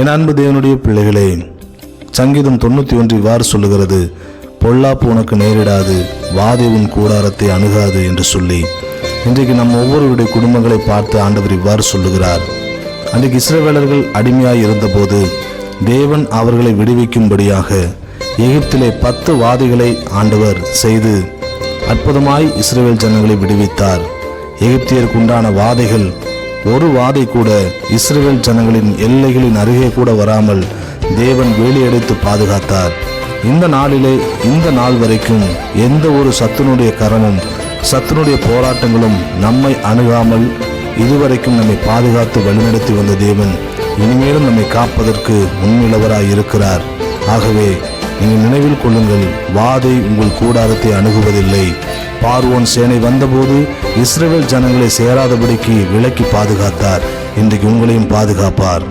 என் அன்பு தேவனுடைய பிள்ளைகளே, சங்கீதம் 91 இவ்வாறு சொல்லுகிறது, பொல்லாப்பு உனக்கு நேரிடாது, வாதை உன் கூடாரத்தை அணுகாது என்று சொல்லி இன்றைக்கு நம்ம ஒவ்வொருவருடைய குடும்பங்களை பார்த்து ஆண்டவர் இவ்வாறு சொல்லுகிறார். அன்றைக்கு இஸ்ரவேலர்கள் அடிமையாய் இருந்தபோது தேவன் அவர்களை விடுவிக்கும்படியாக எகிப்திலே 10 வாதைகளை ஆண்டவர் செய்து அற்புதமாய் இஸ்ரவேல் ஜனங்களை விடுவித்தார். எகிப்தியருக்கு உண்டான வாதைகள் ஒரு வாதை கூட இஸ்ரவேல் ஜனங்களின் எல்லைகளின் அருகே கூட வராமல் தேவன் வேலியடைத்து பாதுகாத்தார். இந்த நாளிலே இந்த நாள் வரைக்கும் எந்த ஒரு சத்துனுடைய கரமும் சத்துனுடைய போராட்டங்களும் நம்மை அணுகாமல் இதுவரைக்கும் நம்மை பாதுகாத்து வழிநடத்தி வந்த தேவன் இனிமேலும் நம்மை காப்பதற்கு உண்மையுள்ளவராய் இருக்கிறார். ஆகவே நீங்கள் நினைவில் கொள்ளுங்கள், வாதை உங்கள் கூடாரத்தை அணுகுவதில்லை. பார்வோன் சேனை வந்தபோது இஸ்ரவேல் ஜனங்களை சேராதபடிக்கு விலக்கி பாதுகாத்தார். இன்றைக்கு உங்களையும் பாதுகாப்பார்.